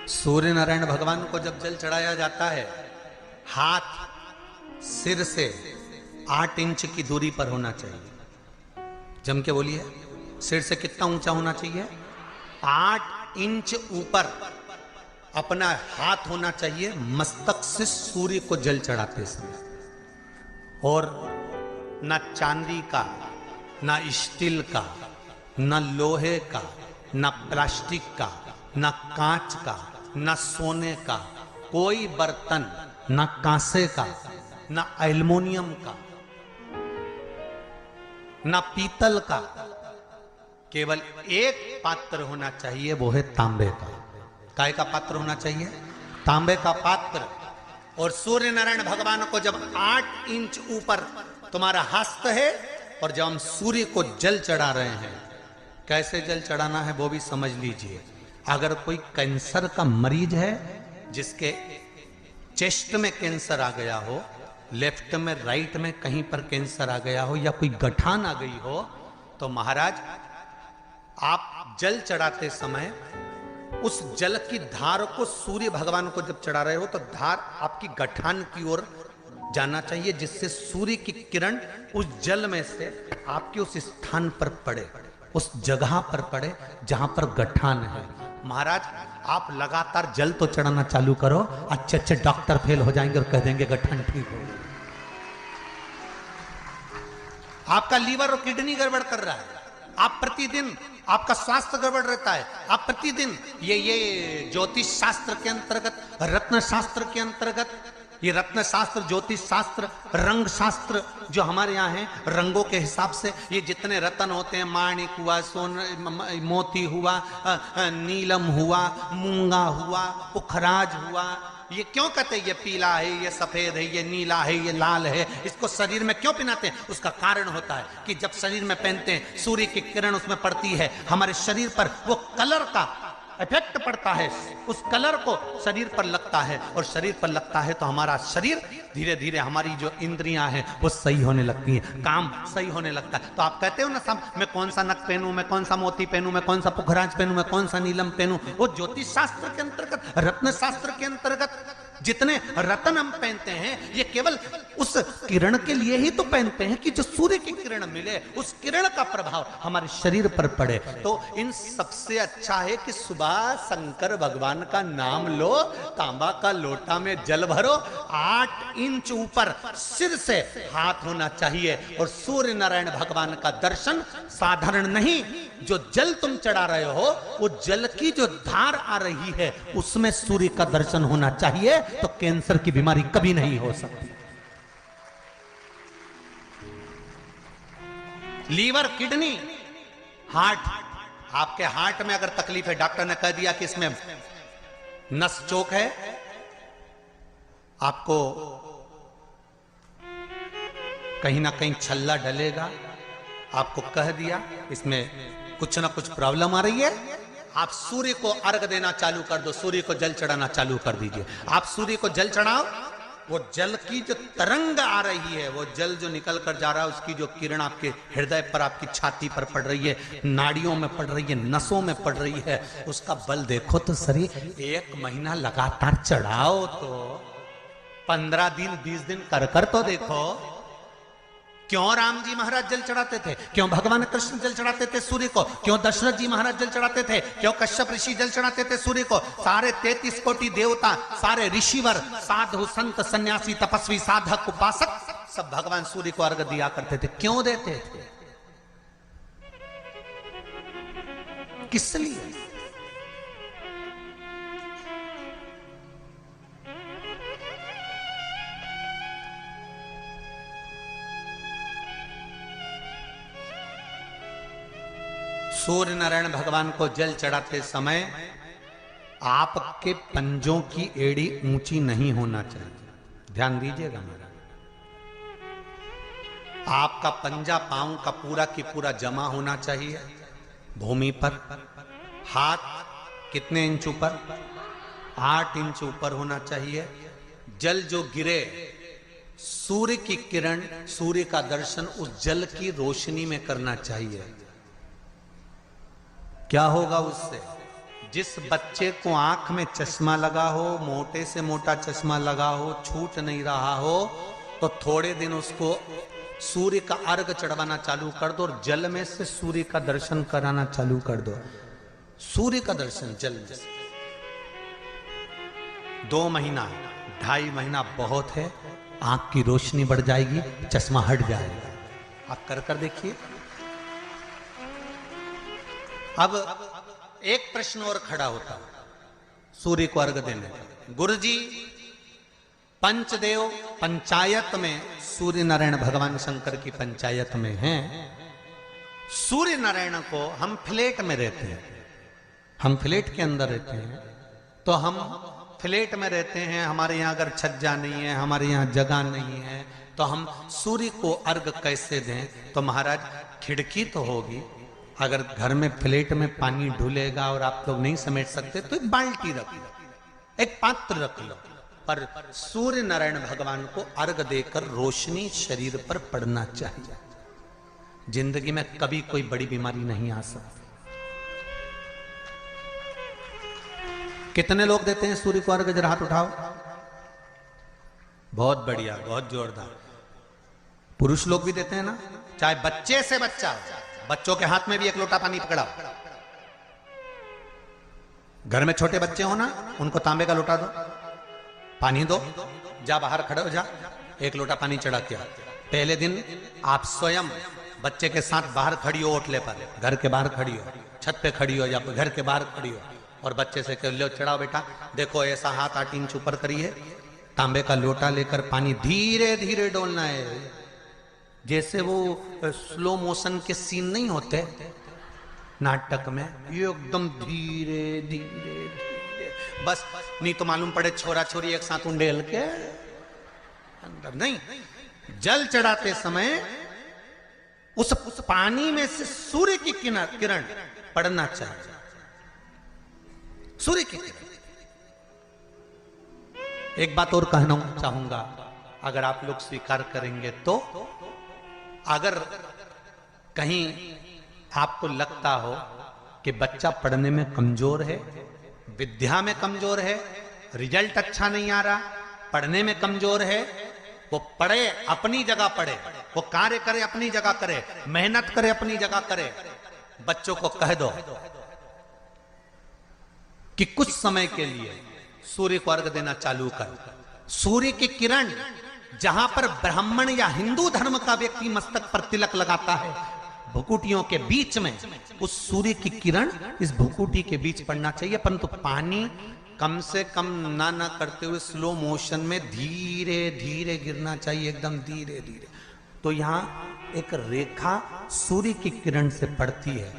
सूर्य नारायण भगवान को जब जल चढ़ाया जाता है, हाथ सिर से 8 इंच की दूरी पर होना चाहिए। जम के बोलिए, सिर से कितना ऊंचा होना चाहिए? 8 इंच ऊपर अपना हाथ होना चाहिए मस्तक से सूर्य को जल चढ़ाते समय। और न चांदी का, न स्टील का, न लोहे का, न प्लास्टिक का, न कांच का, न सोने का कोई बर्तन, न कांसे का, न एल्युमिनियम का, न पीतल का, केवल एक पात्र होना चाहिए, वो है तांबे का। काय का पात्र होना चाहिए? तांबे का पात्र। और सूर्य नारायण भगवान को जब 8 इंच ऊपर तुम्हारा हस्त है और जब हम सूर्य को जल चढ़ा रहे हैं, कैसे जल चढ़ाना है वो भी समझ लीजिए। अगर कोई कैंसर का मरीज है, जिसके चेस्ट में कैंसर आ गया हो, लेफ्ट में, राइट में कहीं पर कैंसर आ गया हो, या कोई गठान आ गई हो, तो महाराज आप जल चढ़ाते समय उस जल की धार को सूर्य भगवान को जब चढ़ा रहे हो तो धार आपकी गठान की ओर जाना चाहिए, जिससे सूर्य की किरण उस जल में से आपके उस स्थान पर पड़े, उस जगह पर पड़े जहां पर गठान है। महाराज आप लगातार जल तो चढ़ाना चालू करो, अच्छे अच्छे डॉक्टर फेल हो जाएंगे और कह देंगे गठान ठीक हो। आपका लीवर और किडनी गड़बड़ कर रहा है, आप प्रतिदिन आपका स्वास्थ्य गड़बड़ रहता है, आप प्रतिदिन ये ज्योतिष शास्त्र के अंतर्गत, रत्न शास्त्र के अंतर्गत, ये रत्न शास्त्र, ज्योतिष शास्त्र, रंग शास्त्र जो हमारे यहाँ है, रंगों के हिसाब से ये जितने रत्न होते हैं, माणिक हुआ, सोन, मोती हुआ, नीलम हुआ, मूंगा हुआ, पुखराज हुआ, ये क्यों कहते हैं ये पीला है, ये सफेद है, ये नीला है, ये लाल है, इसको शरीर में क्यों पहनाते हैं? उसका कारण होता है कि जब शरीर में पहनते हैं, सूर्य की किरण उसमें पड़ती है, हमारे शरीर पर वो कलर का इफेक्ट पड़ता है, उस कलर को शरीर पर लगता है, और शरीर पर लगता है तो हमारा शरीर धीरे धीरे, हमारी जो इंद्रियां हैं वो सही होने लगती हैं, काम सही होने लगता है। तो आप कहते हो ना, सब मैं कौन सा नक पहनूं, मैं कौन सा मोती पहनूं, मैं कौन सा पुखराज पहनूं, मैं कौन सा नीलम पहनूं, वो ज्योतिष शास्त्र के अंतर्गत, रत्न शास्त्र के अंतर्गत जितने रत्न हम पहनते हैं, ये केवल उस किरण के लिए ही तो पहनते हैं कि जो सूर्य की किरण मिले, उस किरण का प्रभाव हमारे शरीर पर पड़े। तो इन सबसे अच्छा है कि सुबह शंकर भगवान का नाम लो, तांबा का लोटा में जल भरो, 8 इंच ऊपर सिर से हाथ होना चाहिए, और सूर्य नारायण भगवान का दर्शन साधारण नहीं, जो जल तुम चढ़ा रहे हो, वो जल की जो धार आ रही है उसमें सूर्य का दर्शन होना चाहिए, तो कैंसर की बीमारी कभी नहीं हो सकती। लीवर, किडनी, हार्ट, आपके हार्ट में अगर तकलीफ है, डॉक्टर ने कह दिया कि इसमें नस चोक है, आपको कहीं ना कहीं छल्ला डलेगा, आपको कह दिया इसमें कुछ ना कुछ प्रॉब्लम आ रही है, आप सूर्य को अर्घ देना चालू कर दो, सूर्य को जल चढ़ाना चालू कर दीजिए। आप सूर्य को जल चढ़ाओ, वो जल की जो तरंग आ रही है, वो जल जो निकल कर जा रहा है, उसकी जो किरण आपके हृदय पर, आपकी छाती पर पड़ रही है, नाड़ियों में पड़ रही है, नसों में पड़ रही है, उसका बल देखो तो सही। 1 महीना लगातार चढ़ाओ, तो 15 दिन 20 दिन कर तो देखो। क्यों राम जी महाराज जल चढ़ाते थे? क्यों भगवान कृष्ण जल चढ़ाते थे सूर्य को? क्यों दशरथ जी महाराज जल चढ़ाते थे? क्यों कश्यप ऋषि जल चढ़ाते थे सूर्य को? सारे 33 कोटि देवता, सारे ऋषिवर, साधु, संत, सन्यासी, तपस्वी, साधक, उपासक, सब भगवान सूर्य को अर्घ दिया करते थे। क्यों देते थे? किस लिए? सूर्य नारायण भगवान को जल चढ़ाते समय आपके पंजों की एड़ी ऊंची नहीं होना चाहिए, ध्यान दीजिएगा महाराज। आपका पंजा पांव का पूरा की पूरा जमा होना चाहिए भूमि पर। हाथ कितने इंच ऊपर? 8 इंच ऊपर होना चाहिए। जल जो गिरे, सूर्य की किरण, सूर्य का दर्शन उस जल की रोशनी में करना चाहिए। क्या होगा उससे? जिस बच्चे को आंख में चश्मा लगा हो, मोटे से मोटा चश्मा लगा हो, छूट नहीं रहा हो, तो थोड़े दिन उसको सूर्य का अर्घ चढ़वाना चालू कर दो और जल में से सूर्य का दर्शन कराना चालू कर दो। सूर्य का दर्शन जल में से 2 महीना 2.5 महीना बहुत है, आंख की रोशनी बढ़ जाएगी, चश्मा हट जाएगा। आप कर देखिए। अब एक प्रश्न और खड़ा होता है सूर्य को अर्घ देने का। गुरुजी, पंचदेव पंचायत में सूर्य नारायण भगवान शंकर की पंचायत में हैं। सूर्य नारायण को हम फ्लैट में रहते हैं, हम फ्लैट के अंदर रहते हैं, तो हम फ्लैट में रहते हैं, हमारे यहाँ अगर छज्जा नहीं है, हमारे यहाँ जगह नहीं है, तो हम सूर्य को अर्घ कैसे दें? तो महाराज खिड़की तो होगी, अगर घर में फ्लैट में पानी ढुलेगा और आप लोग नहीं समेट सकते तो एक बाल्टी रख लो, एक पात्र रख लो, पर सूर्य नारायण भगवान को अर्घ देकर रोशनी शरीर पर पड़ना चाहिए। जिंदगी में कभी कोई बड़ी बीमारी नहीं आ सकती। कितने लोग देते हैं सूर्य को अर्घ? जरा हाथ उठाओ। बहुत बढ़िया, बहुत जोरदार। पुरुष लोग भी देते हैं ना, चाहे बच्चे से बच्चा, बच्चों के हाथ में भी एक लोटा पानी पकड़ाओ। घर में छोटे बच्चे हो ना, उनको तांबे का लोटा दो, पानी दो, जा बाहर खड़े हो जा, एक लोटा पानी चढ़ा के। पहले दिन आप स्वयं बच्चे के साथ बाहर खड़ी हो, ओटले पर, घर के बाहर खड़ी हो, छत पे खड़ी हो या घर के बाहर खड़ी हो, और बच्चे से कह लो चढ़ाओ बेटा, देखो ऐसा हाथ 8 इंच ऊपर करिए, तांबे का लोटा लेकर पानी धीरे धीरे डोलना है। जैसे वो स्लो मोशन के सीन नहीं होते नाटक में, ये एकदम धीरे धीरे धीरे, बस नहीं तो मालूम पड़े छोरा छोरी एक साथ उंडेल के अंदर नहीं। जल चढ़ाते समय उस पानी में से सूर्य की किरण पड़ना चाहिए, सूर्य की किरण। एक बात और कहना चाहूंगा, अगर आप लोग स्वीकार करेंगे तो, अगर कहीं आपको लगता हो कि बच्चा पढ़ने में कमजोर है, विद्या में कमजोर है, रिजल्ट अच्छा नहीं आ रहा, पढ़ने में कमजोर है, वो पढ़े अपनी जगह पढ़े, वो कार्य करे अपनी जगह करे, मेहनत करे अपनी जगह करे। बच्चों को कह दो कि कुछ समय के लिए सूर्य को अर्घ देना चालू कर। सूर्य की किरण जहां पर ब्राह्मण या हिंदू धर्म का व्यक्ति मस्तक पर तिलक लगाता है, भुकुटियों के बीच में उस सूर्य की किरण इस भुकुटी के बीच पड़ना चाहिए, परंतु पानी कम से कम ना करते हुए स्लो मोशन में धीरे धीरे गिरना चाहिए, एकदम धीरे धीरे। तो यहां एक रेखा सूर्य की किरण से पड़ती है,